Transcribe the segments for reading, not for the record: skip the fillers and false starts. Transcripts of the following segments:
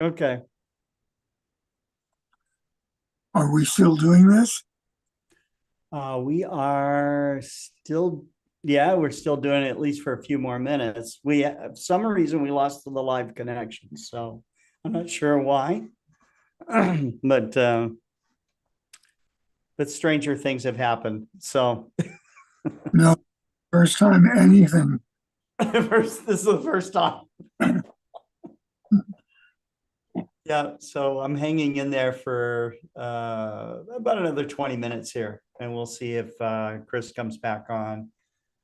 Okay. Are we still doing this? We are still, yeah, we're still doing it at least for a few more minutes. We, for some reason, we lost the live connection, so I'm not sure why, but stranger things have happened. So No, first time anything. first, this is the first time. Yeah, so I'm hanging in there for about another 20 minutes here, and we'll see if Chris comes back on.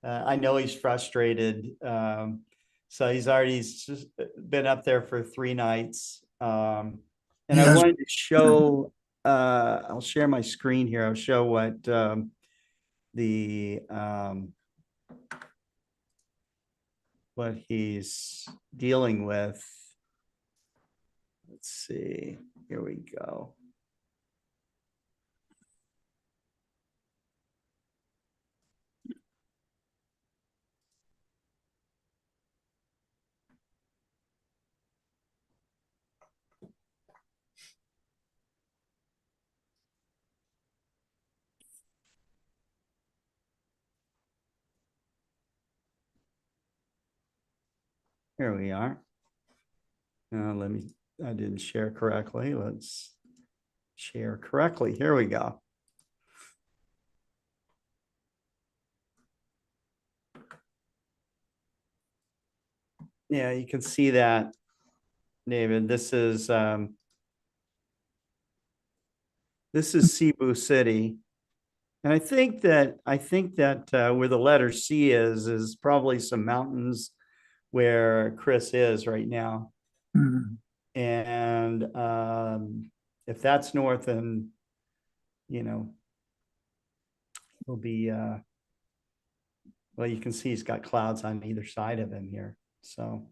I know he's frustrated. So he's already been up there for 3 nights. And I Yes. wanted to show, I'll share my screen here. I'll show what the what he's dealing with. Let's see. Here we go. Here we are. Let me, I didn't share correctly. Let's share correctly. Here we go. Yeah, you can see that, David. This is Cebu City. And I think that where the letter C is probably some mountains where Chris is right now. Mhm. And if that's north, and you know, it'll be well, you can see he's got clouds on either side of him here. So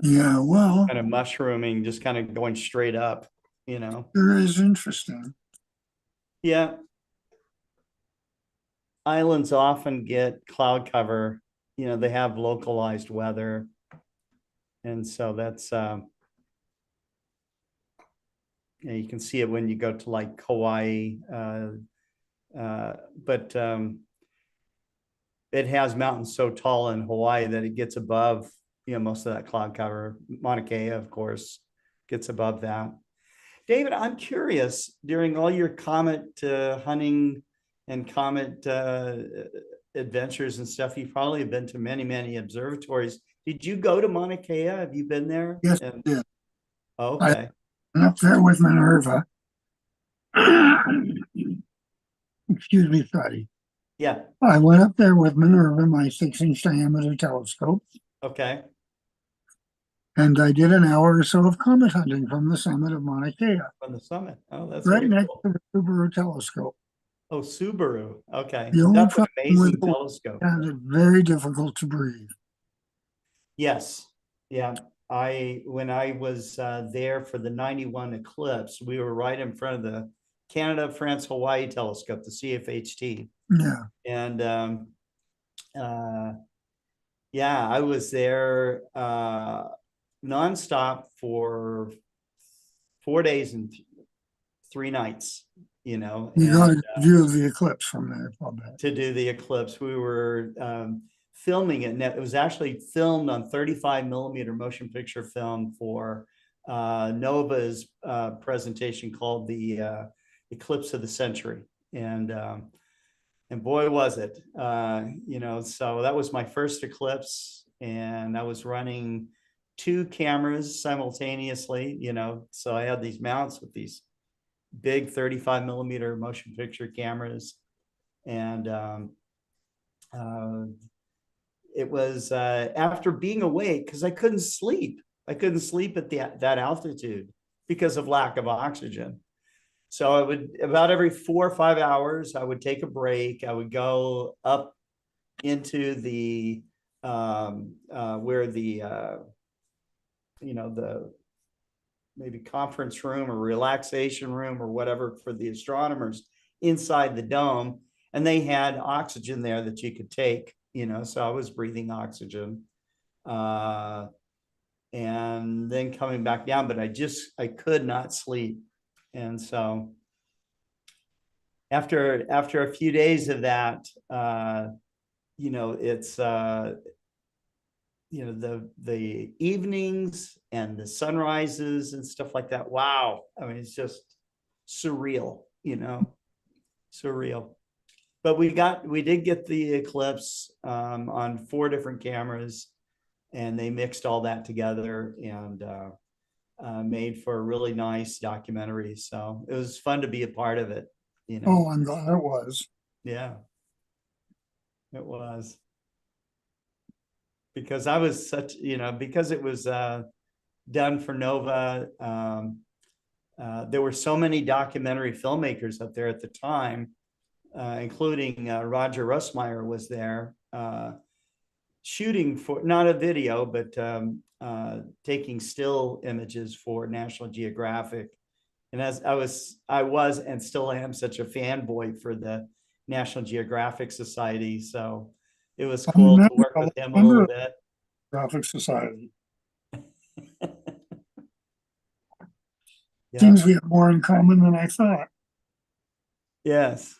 Yeah, well, kind of mushrooming, just kind of going straight up, you know. sure is interesting. Yeah. Islands often get cloud cover, they have localized weather. And so that's you can see it when you go to like Hawaii, but it has mountains so tall in Hawaii that it gets above, most of that cloud cover. Mauna Kea, of course, gets above that. David, I'm curious, during all your comet hunting and comet adventures and stuff, you've probably been to many, many observatories. Did you go to Mauna Kea? Have you been there? Yes, And yeah. oh, I okay. went up there with Minerva. Excuse me, Freddie. Yeah. I went up there with Minerva, my 6-inch diameter telescope, Okay. and I did an hour or so of comet hunting from the summit of Mauna Kea, From the summit. Oh, that's right very next cool. to the Subaru telescope. Oh, Subaru. Okay. The only That's an problem with amazing it was telescope. it found it very difficult to breathe. Yes. Yeah. When I was there for the 91 eclipse, we were right in front of the Canada, France, Hawaii telescope, the CFHT. Yeah, And uh, yeah, I was there nonstop for 4 days and 3 nights, you got and a view of the eclipse from there, I'll bet. to do the eclipse. We were filming it, and it was actually filmed on 35 millimeter motion picture film for Nova's presentation called the Eclipse of the Century. And boy, was it, so that was my first eclipse, and I was running 2 cameras simultaneously, so I had these mounts with these big 35 millimeter motion picture cameras. And uh, it was after being awake, because I couldn't sleep. I couldn't sleep at that altitude because of lack of oxygen. So I would, about every 4 or 5 hours, I would take a break. I would go up into the where the maybe conference room or relaxation room or whatever for the astronomers inside the dome, and they had oxygen there that you could take. So I was breathing oxygen. and then coming back down, but I could not sleep. And so after a few days of that, it's the evenings and the sunrises and stuff like that. Wow. I mean, it's just surreal, surreal. But we did get the eclipse on 4 different cameras, and they mixed all that together and made for a really nice documentary. So it was fun to be a part of it. Oh, I'm glad it was. Yeah, it was. Because I was because it was done for Nova. There were so many documentary filmmakers up there at the time, including Roger Russmeyer was there shooting for not a video, but taking still images for National Geographic. And as I was and still am such a fanboy for the National Geographic Society. So it was cool to work with him a little bit. Geographic Society. Yeah. Seems we have more in common than I thought. Yes.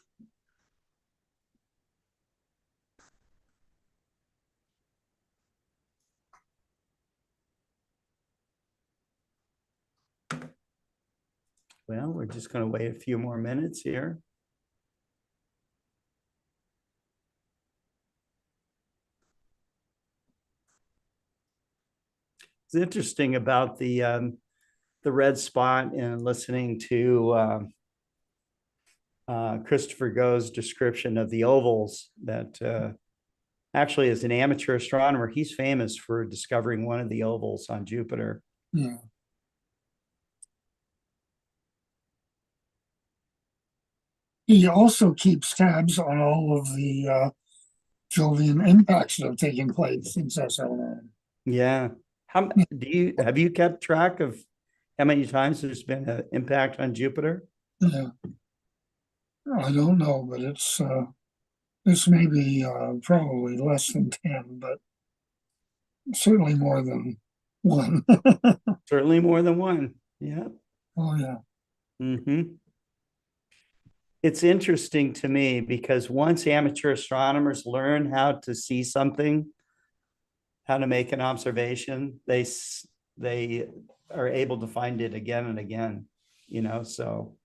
Well, we're just going to wait a few more minutes here. It's interesting about the red spot and listening to Christopher Go's description of the ovals that actually, as an amateur astronomer, he's famous for discovering one of the ovals on Jupiter. Yeah. He also keeps tabs on all of the Jovian impacts that have taken place since SLN. Yeah. Have you kept track of how many times there's been an impact on Jupiter? Yeah. I don't know, but this may be probably less than 10, but certainly more than 1. Certainly more than 1. Yeah. Oh, yeah. Mm-hmm. It's interesting to me because once amateur astronomers learn how to see something, how to make an observation, they are able to find it again and again, so.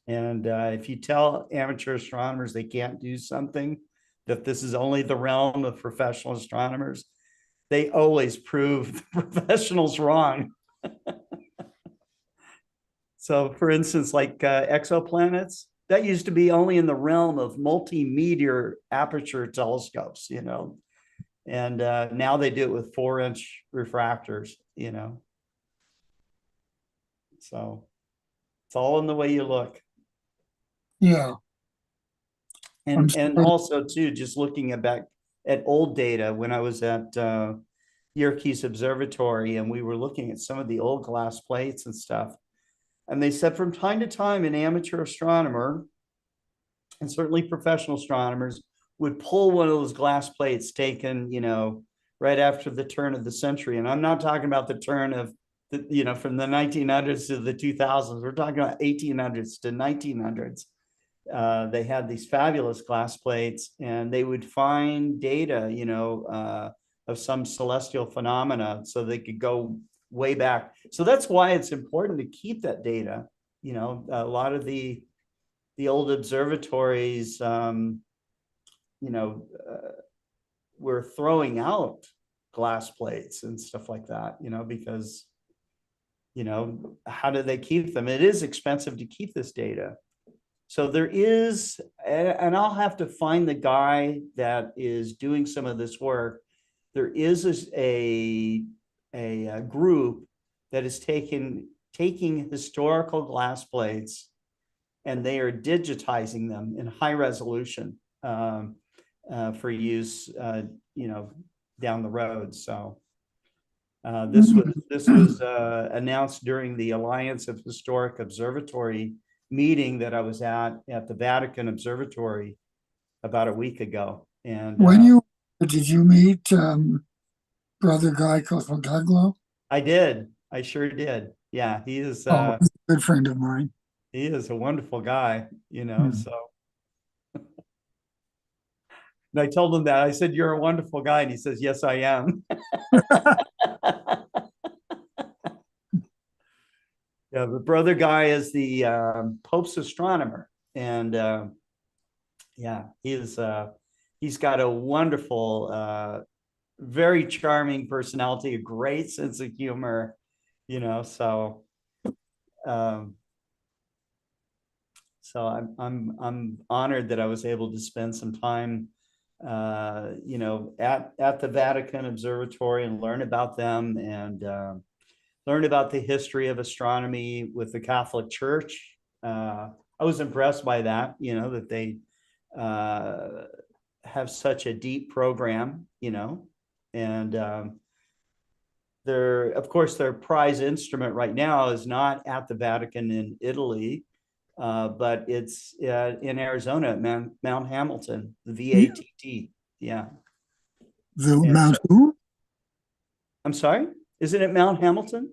And if you tell amateur astronomers they can't do something, that this is only the realm of professional astronomers, they always prove the professionals wrong. So for instance, like exoplanets, that used to be only in the realm of multi-meter aperture telescopes, and now they do it with 4-inch refractors, so it's all in the way you look. Yeah. And also too, just looking back at old data when I was at Yerkes Observatory, and we were looking at some of the old glass plates and stuff. And they said from time to time, an amateur astronomer, and certainly professional astronomers, would pull one of those glass plates taken, right after the turn of the century. And I'm not talking about the turn of from the 1900s to the 2000s. We're talking about 1800s to 1900s. They had these fabulous glass plates, and they would find data, of some celestial phenomena, so they could go way back. So that's why it's important to keep that data. A lot of the old observatories, were throwing out glass plates and stuff like that, because, how do they keep them? It is expensive to keep this data. So there is, and I'll have to find the guy that is doing some of this work. There is a group that is taking historical glass plates, and they are digitizing them in high resolution for use, down the road. So this was announced during the Alliance of Historic Observatory meeting that I was at the Vatican Observatory about a week ago. And when you But did you meet Brother Guy Cosmogaglo? I did. I sure did. Yeah, Oh, he's a good friend of mine. he is a wonderful guy, Hmm. so. And I told him that. I said, "You're a wonderful guy." And he says, "Yes, I am." Yeah, the brother guy is the Pope's astronomer. And yeah, he's got a wonderful, very charming personality, a great sense of humor, so um, I'm honored that I was able to spend some time at the Vatican Observatory and learn about them and learn about the history of astronomy with the Catholic Church. I was impressed by that, that they uh, have such a deep program, and of course, their prize instrument right now is not at the Vatican in Italy, but it's in Arizona at Mount Hamilton, the Yeah, VATT. Yeah. the And Mount so, who? I'm sorry, isn't it Mount Hamilton?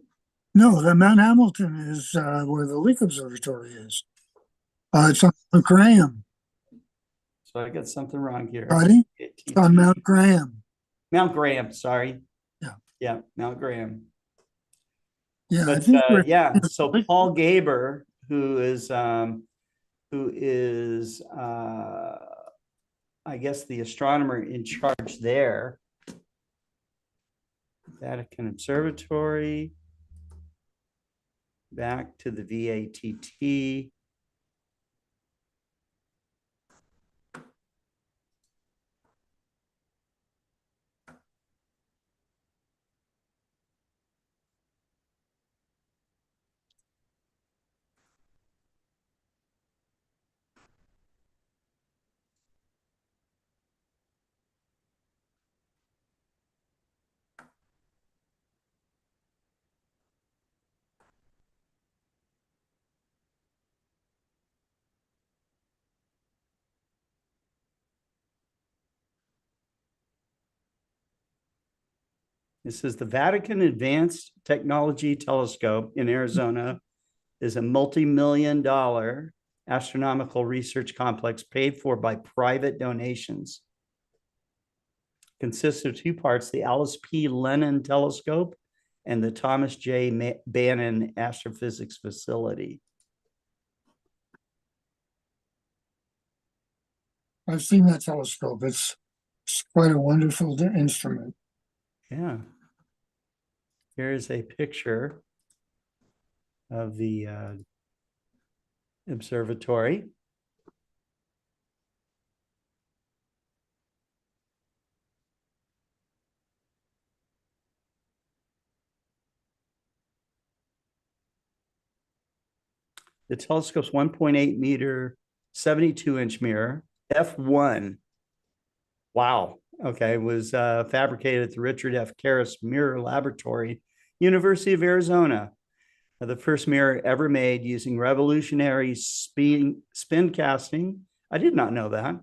No, the Mount Hamilton is where the Leak Observatory is. It's on Mount Graham, So I got something wrong here. buddy. It's on VATT. Mount Graham. Mount Graham, sorry. Yeah, Yeah, Mount Graham. yeah. I But think we're. yeah, so Paul Gaber, who is I guess the astronomer in charge there, Vatican Observatory, back to the VATT. This is the Vatican Advanced Technology Telescope in Arizona, is a multi-million dollar astronomical research complex paid for by private donations. Consists of two parts, the Alice P. Lennon Telescope and the Thomas J. Bannon Astrophysics Facility. I've seen that telescope. It's quite a wonderful instrument. Yeah. Here's a picture of the observatory. The telescope's 1.8 meter, 72-inch mirror, F1. Wow. Okay. Was fabricated at the Richard F. Karras Mirror Laboratory, University of Arizona. The first mirror ever made using revolutionary spin casting. I did not know that.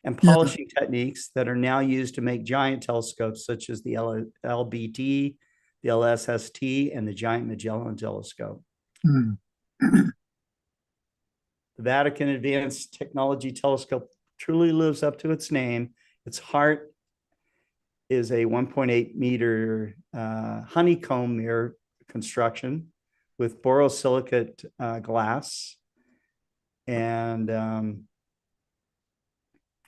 And Yeah. polishing techniques that are now used to make giant telescopes such as the LBT, the LSST, and the Giant Magellan Telescope. Hmm. The Vatican Advanced Technology Telescope truly lives up to its name. Its heart is a 1.8 meter honeycomb mirror construction with borosilicate glass. And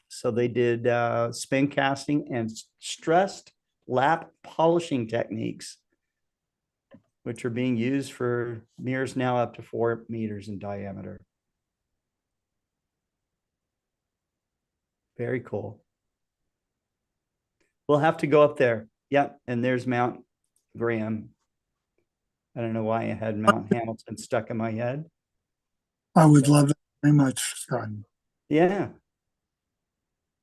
so they did spin casting and stressed lap polishing techniques, which are being used for mirrors now up to 4 meters in diameter. Very cool. We'll have to go up there. Yep. And there's Mount Graham. I don't know why I had Mount Hamilton stuck in my head. I would love that very much, Scott. Yeah.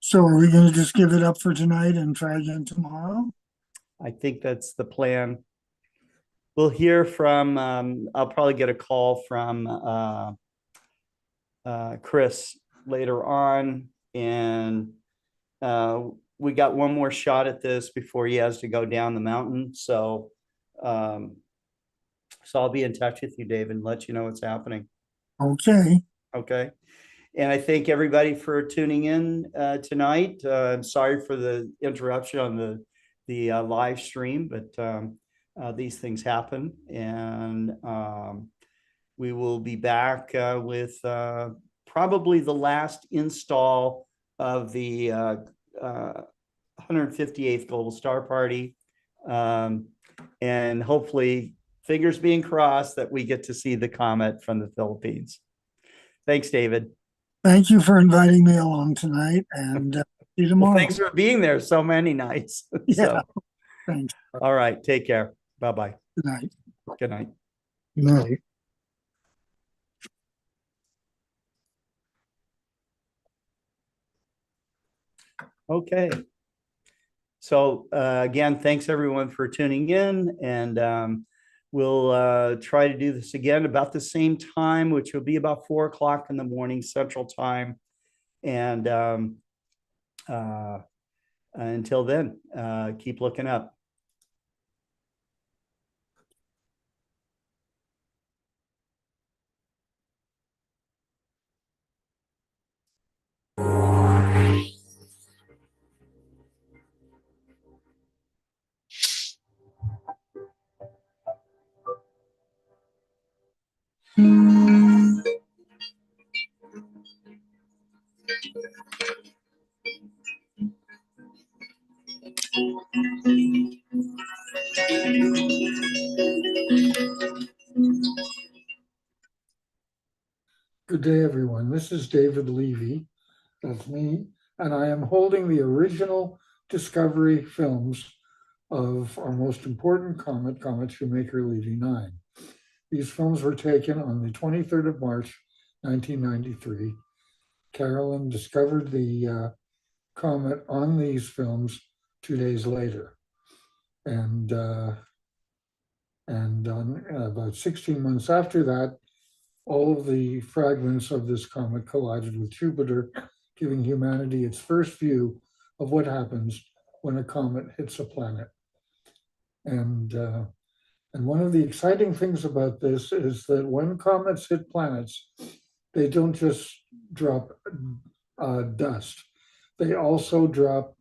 So are we going to just give it up for tonight and try again tomorrow? I think that's the plan. We'll hear from, I'll probably get a call from Chris later on. And we got one more shot at this before he has to go down the mountain. So I'll be in touch with you, David, and let you know what's happening. Okay. Okay. And I thank everybody for tuning in tonight. I'm sorry for the interruption on the live stream, but these things happen. And we will be back with probably the last install of the 158th Global Star Party. And hopefully, fingers being crossed, that we get to see the comet from the Philippines. Thanks, David. Thank you for inviting me along tonight, and see you tomorrow. Well, thanks for being there so many nights. Yeah, thanks. All right, take care. Bye-bye. Good night. Good night. Good night. Okay. So again, thanks everyone for tuning in, and we'll try to do this again about the same time, which will be about 4 o'clock in the morning Central Time. And until then, keep looking up. Good day, everyone. This is David Levy. That's me. And I am holding the original Discovery films of our most important comet, Comet Shoemaker-Levy 9. These films were taken on the 23rd of March, 1993. Carolyn discovered the comet on these films 2 days later. And about 16 months after that, all of the fragments of this comet collided with Jupiter, giving humanity its first view of what happens when a comet hits a planet. And one of the exciting things about this is that when comets hit planets, they don't just drop dust. They also drop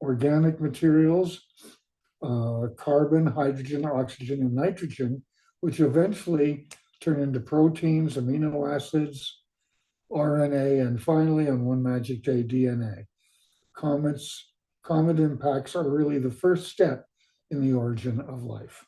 organic materials, carbon, hydrogen, oxygen, and nitrogen, which eventually turn into proteins, amino acids, RNA, and finally, on one magic day, DNA. Comet impacts are really the first step in the origin of life.